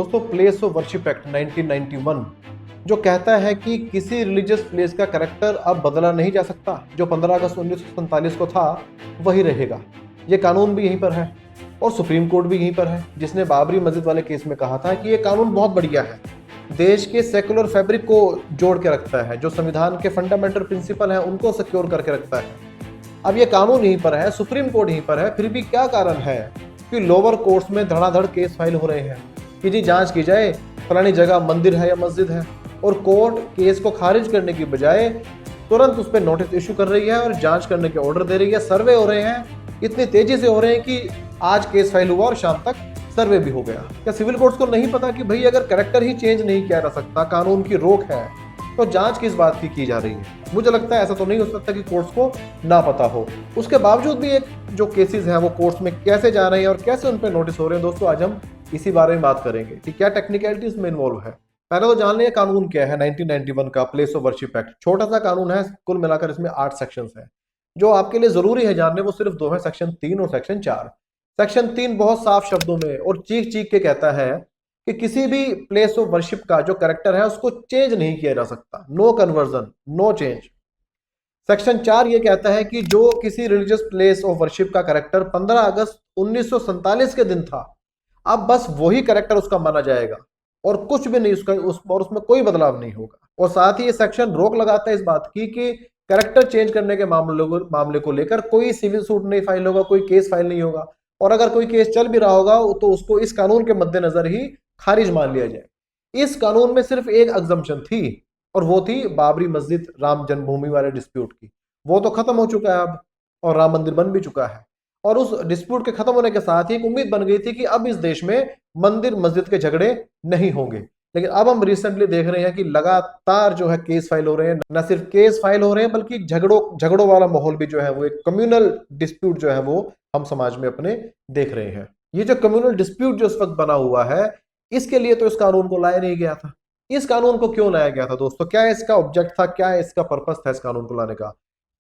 दोस्तों place of worship act 1991 जो कहता है कि किसी रिलीजियस प्लेस का करेक्टर अब बदला नहीं जा सकता। जो 15 अगस्त 1947 को था वही रहेगा। ये कानून भी यहीं पर है और सुप्रीम कोर्ट भी यहीं पर है, जिसने बाबरी मस्जिद वाले केस में कहा था कि ये कानून बहुत बढ़िया है, देश के सेकुलर फैब्रिक को जोड़ के रखता है, जो संविधान के फंडामेंटल प्रिंसिपल हैं उनको सिक्योर करके रखता है। अब ये कानून यहीं पर है, सुप्रीम कोर्ट यहीं पर है, फिर भी क्या कारण है कि लोअर कोर्ट्स में धड़ाधड़ केस फाइल हो रहे हैं कि जी जांच की जाए फलानी जगह मंदिर है या मस्जिद है, और कोर्ट केस को खारिज करने की बजाय तुरंत उस पर नोटिस इशू कर रही है और जांच करने के ऑर्डर दे रही है। सर्वे हो रहे हैं, इतनी तेजी से हो रहे हैं कि आज केस फाइल हुआ और शाम तक सर्वे भी हो गया। क्या सिविल कोर्ट्स को नहीं पता कि भाई अगर करेक्टर ही चेंज नहीं किया जा सकता, कानून की रोक है, तो जांच किस बात की जा रही है? मुझे लगता है ऐसा तो नहीं हो सकता कि कोर्ट्स को ना पता हो। उसके बावजूद भी एक जो केसेस हैं वो कोर्ट्स में कैसे जा रहे हैं और कैसे उन पर नोटिस हो रहे हैं, दोस्तों आज हम इसी बारे में बात करेंगे कि क्या टेक्निकलिटीज में इन्वॉल्व है। पहले तो जान लें कानून क्या है। 1991 का प्लेस ऑफ वर्शिप एक्ट छोटा सा कानून है, कुल मिलाकर इसमें 8 सेक्शंस हैं। जो आपके लिए जरूरी है जानने वो सिर्फ 2 हैं, सेक्शन 3 और सेक्शन 4। सेक्शन 3 बहुत साफ शब्दों में और चीख चीख के कहता है कि किसी भी प्लेस ऑफ वर्शिप का जो कैरेक्टर है उसको चेंज नहीं किया जा सकता, no conversion, no change. Section 4 ये कहता है कि जो किसी रिलीजियस प्लेस ऑफ वर्शिप का कैरेक्टर 15 अगस्त 1947 के दिन था, अब बस वही कैरेक्टर उसका माना जाएगा और कुछ भी नहीं उसमें कोई बदलाव नहीं होगा। और साथ ही ये सेक्शन रोक लगाता है इस बात की कि कैरेक्टर चेंज करने के मामले को लेकर कोई सिविल सूट नहीं फाइल होगा, कोई केस फाइल नहीं होगा, और अगर कोई केस चल भी रहा होगा तो उसको इस कानून के मद्देनजर ही खारिज मान लिया जाए। इस कानून में सिर्फ एक एग्जम्पशन थी और वो थी बाबरी मस्जिद राम जन्मभूमि वाले डिस्प्यूट की। वो तो खत्म हो चुका है अब और राम मंदिर बन भी चुका है, और उस डिस्प्यूट के खत्म होने के साथ ही एक उम्मीद बन गई थी कि अब इस देश में मंदिर मस्जिद के झगड़े नहीं होंगे। लेकिन अब हम रिसेंटली देख रहे हैं कि लगातार जो है केस फाइल हो रहे हैं, न सिर्फ केस फाइल हो रहे हैं बल्कि झगड़ों वाला माहौल भी जो है वो एक कम्युनल डिस्प्यूट जो है वो हम समाज में अपने देख रहे हैं। ये जो कम्युनल डिस्प्यूट जो इस वक्त बना हुआ है, इसके लिए तो इस कानून को लाया नहीं गया था। इस कानून को क्यों लाया गया था दोस्तों? क्या इसका ऑब्जेक्ट था, क्या इसका पर्पस था इस कानून को लाने का?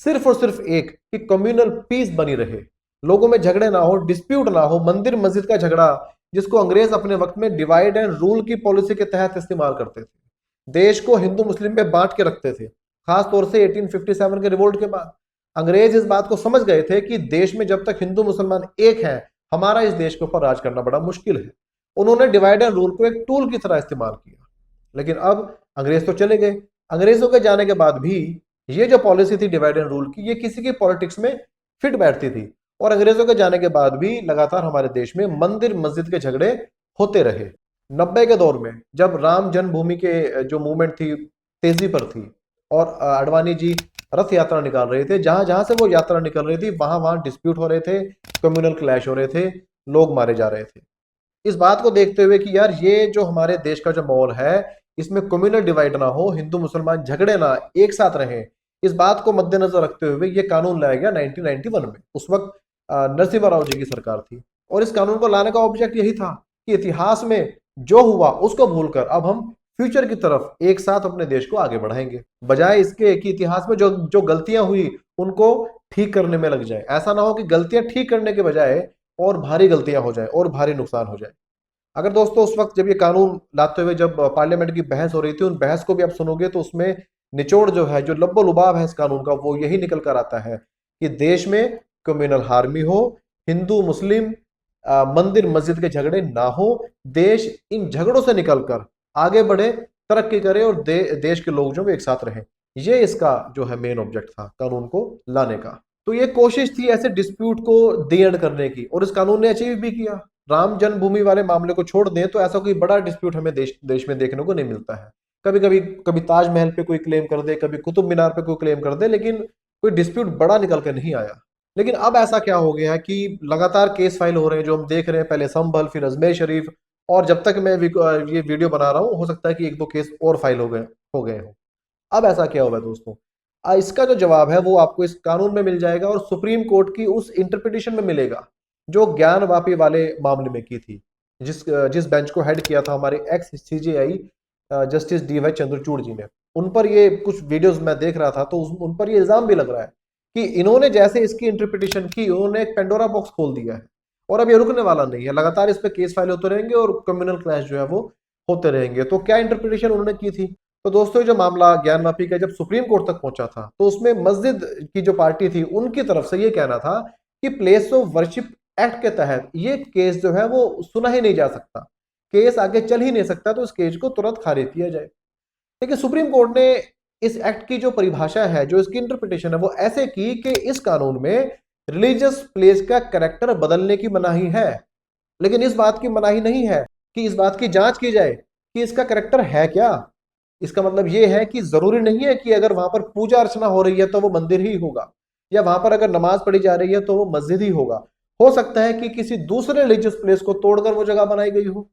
सिर्फ और सिर्फ एक कि कम्युनल पीस बनी रहे, लोगों में झगड़े ना हो, डिस्प्यूट ना हो। मंदिर मस्जिद का झगड़ा जिसको अंग्रेज अपने वक्त में डिवाइड एंड रूल की पॉलिसी के तहत इस्तेमाल करते थे, देश को हिंदू मुस्लिम में बांट के रखते थे। खासतौर से 1857 के रिवोल्ट के बाद अंग्रेज इस बात को समझ गए थे कि देश में जब तक हिंदू मुसलमान एक है, हमारा इस देश के ऊपर राज करना बड़ा मुश्किल है। उन्होंने डिवाइड एंड रूल को एक टूल की तरह इस्तेमाल किया। लेकिन अब अंग्रेज तो चले गए, अंग्रेजों के जाने के बाद भी ये जो पॉलिसी थी डिवाइड एंड रूल की, ये किसी की पॉलिटिक्स में फिट बैठती थी, और अंग्रेजों के जाने के बाद भी लगातार हमारे देश में मंदिर मस्जिद के झगड़े होते रहे। 90 के दौर में जब राम जन्मभूमि के जो मूवमेंट थी तेजी पर थी और अडवाणी जी रथ यात्रा निकाल रहे थे, जहां जहां से वो यात्रा निकल रही थी वहां वहां डिस्प्यूट हो रहे थे, कम्युनल क्लैश हो रहे थे, लोग मारे जा रहे थे। इस बात को देखते हुए कि यार ये जो हमारे देश का जो माहौल है इसमें कम्युनल डिवाइड ना हो, हिंदू मुसलमान झगड़े ना एक साथ रहें, इस बात को मद्देनजर रखते हुए ये कानून लाया गया 1991 में। उस वक्त नरसिम्हा राव जी की सरकार थी, और इस कानून को लाने का ऑब्जेक्ट यही था कि इतिहास में जो हुआ उसको भूलकर अब हम फ्यूचर की तरफ एक साथ अपने देश को आगे बढ़ाएंगे, बजाय इसके कि इतिहास में जो जो गलतियां हुई उनको ठीक करने में लग जाए। ऐसा ना हो कि गलतियां ठीक करने के बजाय और भारी गलतियां हो जाए और भारी नुकसान हो जाए। अगर दोस्तों उस वक्त जब ये कानून लाते हुए जब पार्लियामेंट की बहस हो रही थी, उन बहस को भी आप सुनोगे तो उसमें निचोड़ जो है, जो लब्बो लुबाब है इस कानून का, वो यही निकल कर आता है कि देश में कम्युनल हार्मी हो, हिंदू मुस्लिम मंदिर मस्जिद के झगड़े ना हो, देश इन झगड़ों से निकलकर आगे बढ़े, तरक्की करे और देश के लोग जो एक साथ रहें। ये इसका जो है मेन ऑब्जेक्ट था कानून को लाने का। तो ये कोशिश थी ऐसे डिस्प्यूट को दी एंड करने की, और इस कानून ने अचीव भी किया। राम जन्मभूमि वाले मामले को छोड़ दें तो ऐसा कोई बड़ा डिस्प्यूट हमें देश में देखने को नहीं मिलता है। कभी ताजमहल पे कोई क्लेम कर दे, कभी कुतुब मीनार पे कोई क्लेम कर दे, लेकिन कोई डिस्प्यूट बड़ा निकल कर नहीं आया। लेकिन अब ऐसा क्या हो गया है कि लगातार केस फाइल हो रहे हैं जो हम देख रहे हैं, पहले संभल फिर अजमेर शरीफ, और जब तक मैं ये वीडियो बना रहा हूं हो सकता है कि 1-2 केस और फाइल हो गए हो। अब ऐसा क्या हुआ दोस्तों? इसका जो जवाब है वो आपको इस कानून में मिल जाएगा और सुप्रीम कोर्ट की उस इंटरप्रिटेशन में मिलेगा जो ज्ञान वापी वाले मामले में की थी, जिस बेंच को हेड किया था हमारे ex CJI justice D Y. Chandrachud ji ने। उन पर ये कुछ वीडियोस मैं देख रहा था तो उन पर ये इल्जाम भी लग रहा है कि इन्होंने जैसे इसकी इंटरप्रिटेशन की, उन्होंने एक पेंडोरा बॉक्स खोल दिया है। और अब ये रुकने वाला नहीं है, लगातार इस पे केस फाइल होते रहेंगे और कम्युनल क्लैश जो है वो होते रहेंगे। तो क्या इंटरप्रिटेशन उन्होंने की थी? तो दोस्तों जो मामला ज्ञान माफी का जब सुप्रीम कोर्ट तक पहुंचा था तो उसमें मस्जिद की जो पार्टी थी उनकी तरफ से ये कहना था कि प्लेस ऑफ वर्शिप एक्ट के तहत ये केस जो है वो सुना ही नहीं जा सकता, केस आगे चल ही नहीं सकता, तो इस केस को तुरंत खारिज किया जाए। लेकिन सुप्रीम कोर्ट ने इस एक्ट की जो परिभाषा है, जो इसकी इंटरप्रिटेशन है, वो ऐसे की कि इस कानून में रिलीजियस प्लेस का कैरेक्टर बदलने की मनाही है, लेकिन इस बात की मनाही नहीं है कि इस बात की जांच की जाए कि इसका कैरेक्टर है क्या। इसका मतलब यह है कि जरूरी नहीं है कि अगर वहां पर पूजा अर्चना हो रही है तो वो मंदिर ही होगा, या वहां पर अगर नमाज पढ़ी जा रही है तो वो मस्जिद ही होगा। हो सकता है कि किसी दूसरे रिलीजियस प्लेस को तोड़कर वो जगह बनाई गई हो,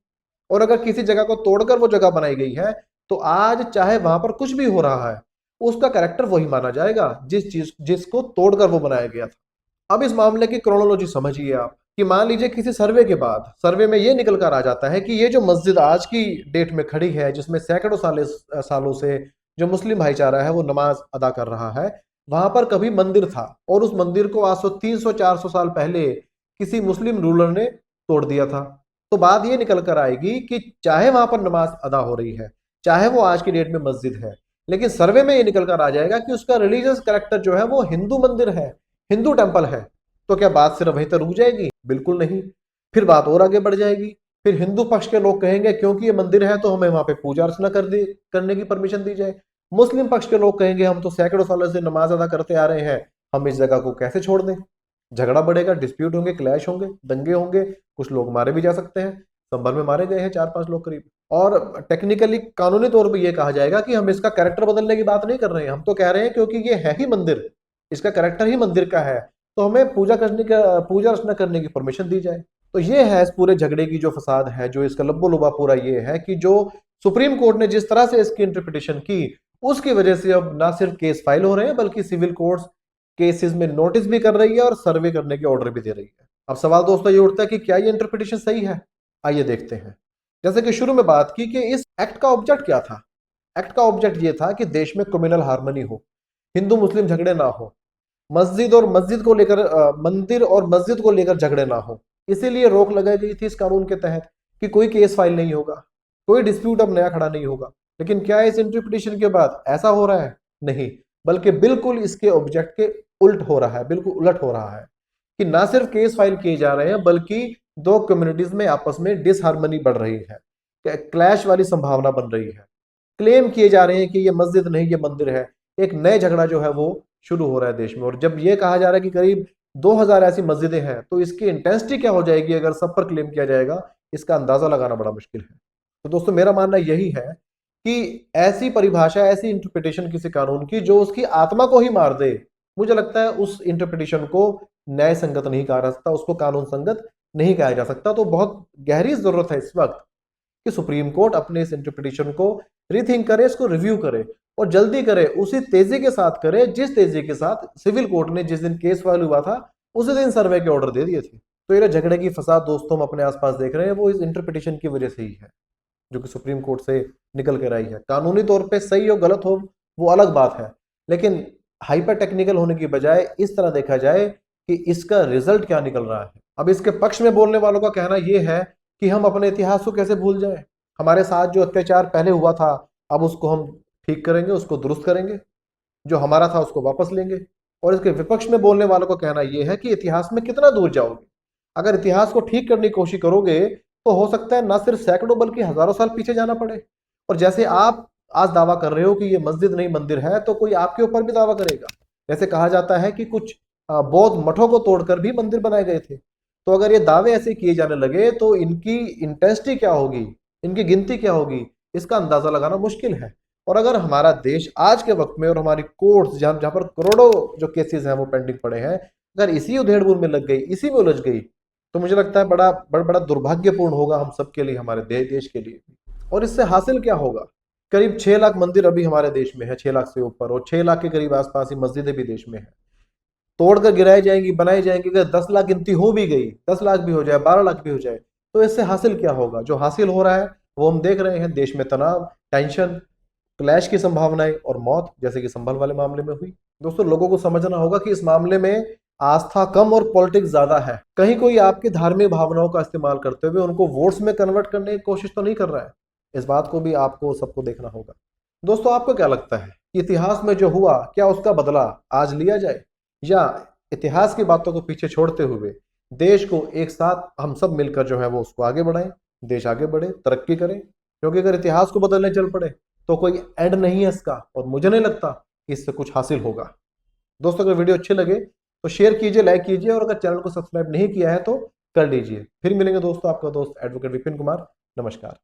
और अगर किसी जगह को तोड़कर वो जगह बनाई गई है तो आज चाहे वहां पर कुछ भी हो रहा है उसका कैरेक्टर वही माना जाएगा जिसको तोड़कर वो बनाया गया था। अब इस मामले की क्रोनोलॉजी समझिए आप कि मान लीजिए किसी सर्वे के बाद सर्वे में ये निकल कर आ जाता है कि ये जो मस्जिद आज की डेट में खड़ी है, जिसमें सैकड़ों सालों से जो मुस्लिम भाईचारा है वो नमाज अदा कर रहा है, वहां पर कभी मंदिर था और उस मंदिर को आज 300-400 साल पहले किसी मुस्लिम रूलर ने तोड़ दिया था। तो बात ये निकल कर आएगी कि चाहे वहां पर नमाज अदा हो रही है, चाहे वो आज की डेट में मस्जिद है, लेकिन सर्वे में ये निकल कर आ जाएगा कि उसका रिलीजियस कैरेक्टर जो है वो हिंदू मंदिर है, हिंदू टेंपल है। तो क्या बात सिर्फ वहीं तक रुक जाएगी? बिल्कुल नहीं, फिर बात और आगे बढ़ जाएगी। फिर हिंदू पक्ष के लोग कहेंगे क्योंकि ये मंदिर है तो हमें वहां पे पूजा अर्चना करने की परमिशन दी जाए। मुस्लिम पक्ष के लोग कहेंगे हम तो सैकड़ों सालों से नमाज अदा करते आ रहे हैं, हम इस जगह को कैसे छोड़ दें। झगड़ा बढ़ेगा, डिस्प्यूट होंगे, क्लैश होंगे, दंगे होंगे, कुछ लोग मारे भी जा सकते हैं। संभल में मारे गए हैं 4-5 लोग करीब। और टेक्निकली कानूनी तौर पर यह कहा जाएगा कि हम इसका कैरेक्टर बदलने की बात नहीं कर रहे हैं, हम तो कह रहे हैं क्योंकि ये है ही मंदिर, इसका कैरेक्टर ही मंदिर का है, तो हमें पूजा अर्चना करने की परमिशन दी जाए। तो ये है इस पूरे झगड़े की जो फसाद है, जो इसका लब्बो लुबा पूरा ये है कि जो सुप्रीम कोर्ट ने जिस तरह से इसकी इंटरप्रिटेशन की, उसकी वजह से अब ना सिर्फ केस फाइल हो रहे हैं बल्कि सिविल कोर्ट्स केसेस में नोटिस भी कर रही है और सर्वे करने के ऑर्डर भी दे रही है। अब सवाल दोस्तों ये उठता है कि क्या ये इंटरप्रिटेशन सही है? आइए देखते हैं। जैसे कि शुरू में बात की कि इस एक्ट का ऑब्जेक्ट क्या था। एक्ट का ऑब्जेक्ट ये था कि देश में कम्युनल हार्मनी हो, हिंदू मुस्लिम झगड़े ना हो, मंदिर और मस्जिद को लेकर झगड़े ना हो। इसीलिए रोक लगाई गई थी इस कानून के तहत कि कोई केस फाइल नहीं होगा, कोई डिस्प्यूट अब नया खड़ा नहीं होगा। लेकिन क्या इस इंटरप्रिटेशन के बाद ऐसा हो रहा है? नहीं, बल्कि बिल्कुल इसके ऑब्जेक्ट के उल्ट हो रहा है, बिल्कुल उलट हो रहा है कि ना सिर्फ केस फाइल किए जा रहे हैं बल्कि दो कम्युनिटीज में आपस में डिसहार्मनी बढ़ रही है, क्लैश वाली संभावना बन रही है। क्लेम किए जा रहे हैं कि ये मस्जिद नहीं ये मंदिर है। एक नए झगड़ा जो है वो शुरू हो रहा है देश में। और जब ये कहा जा रहा है कि करीब 2000 ऐसी मस्जिदें हैं तो इसकी इंटेंसिटी क्या हो जाएगी अगर सब पर क्लेम किया जाएगा, इसका अंदाजा लगाना बड़ा मुश्किल है। तो दोस्तों मेरा मानना यही है कि ऐसी परिभाषा, ऐसी इंटरप्रिटेशन किसी कानून की जो उसकी आत्मा को ही मार दे, मुझे लगता है उस इंटरप्रिटेशन को न्याय संगत नहीं कहा जा सकता, उसको कानून संगत नहीं कहा जा सकता। तो बहुत गहरी जरूरत है इस वक्त कि सुप्रीम कोर्ट अपने इस इंटरप्रिटेशन को रीथिंक करे, इसको रिव्यू करे और जल्दी करे, उसी तेजी के साथ करे जिस तेजी के साथ सिविल कोर्ट ने जिस दिन केस फाइल हुआ था उसी दिन सर्वे के ऑर्डर दे दिए थे। तो ये झगड़े की फसाद दोस्तों हम अपने आसपास देख रहे हैं वो इस इंटरप्रिटेशन की वजह से ही है, जो कि सुप्रीम कोर्ट से निकल कर आई है। कानूनी तौर पे सही हो गलत हो वो अलग बात है, लेकिन हाइपर टेक्निकल होने की बजाय इस तरह देखा जाए कि इसका रिजल्ट क्या निकल रहा है। अब इसके पक्ष में बोलने वालों का कहना यह है कि हम अपने इतिहास को कैसे भूल जाएं, हमारे साथ जो अत्याचार पहले हुआ था अब उसको हम ठीक करेंगे, उसको दुरुस्त करेंगे, जो हमारा था उसको वापस लेंगे। और इसके विपक्ष में बोलने वालों का कहना यह है कि इतिहास में कितना दूर जाओगे, अगर इतिहास को ठीक करने की कोशिश करोगे तो हो सकता है ना सिर्फ सैकड़ों बल्कि हजारों साल पीछे जाना पड़े। और जैसे आप आज दावा कर रहे हो कि ये मस्जिद नहीं मंदिर है, तो कोई आपके ऊपर भी दावा करेगा। जैसे कहा जाता है कि कुछ बौद्ध मठों को तोड़कर भी मंदिर बनाए गए थे। तो अगर ये दावे ऐसे किए जाने लगे तो इनकी इंटेंसिटी क्या होगी, इनकी गिनती क्या होगी, इसका अंदाजा लगाना मुश्किल है। और अगर हमारा देश आज के वक्त में और हमारी कोर्ट्स जहां जहां पर करोड़ों जो केसेस हैं वो पेंडिंग पड़े हैं, अगर इसी उधेड़-बुन में लग गई, इसी में उलझ गई, तो मुझे लगता है बड़ा दुर्भाग्यपूर्ण होगा हम सबके लिए, हमारे देश के लिए। और इससे हासिल क्या होगा? करीब 6 लाख मंदिर अभी हमारे देश में है, 6 लाख से ऊपर, और 6 लाख के करीब आसपास ही मस्जिदें भी देश में है। तोड़कर गिराई जाएंगी, बनाई जाएंगी। अगर 10 लाख गिनती हो भी गई, 10 लाख भी हो जाए, 12 लाख भी हो जाए, तो इससे हासिल क्या होगा? जो हासिल हो रहा है वो हम देख रहे हैं, देश में तनाव, टेंशन, क्लैश की संभावनाएं और मौत, जैसे कि संभल वाले मामले में हुई। दोस्तों लोगों को समझना होगा कि इस मामले में आस्था कम और पॉलिटिक्स ज्यादा है। कहीं कोई आपकी धार्मिक भावनाओं का इस्तेमाल करते हुए उनको वोट्स में कन्वर्ट करने की कोशिश तो नहीं कर रहा है। इस बात को भी आपको सबको देखना होगा। दोस्तों, आपको क्या लगता है कि इतिहास में जो हुआ, क्या उसका बदला आज लिया जाए, या इतिहास की बातों को पीछे छोड़ते हुए देश को एक साथ हम सब मिलकर जो है वो उसको आगे बढ़ाएं, देश आगे बढ़े, तरक्की करें? क्योंकि अगर इतिहास को बदलने चल पड़े तो कोई एंड नहीं है इसका, और मुझे नहीं लगता कि इससे कुछ हासिल होगा। दोस्तों, अगर वीडियो अच्छे लगे तो शेयर कीजिए, लाइक कीजिए, और अगर चैनल को सब्सक्राइब नहीं किया है तो कर लीजिए। फिर मिलेंगे दोस्तों, आपका दोस्त एडवोकेट विपिन कुमार। नमस्कार।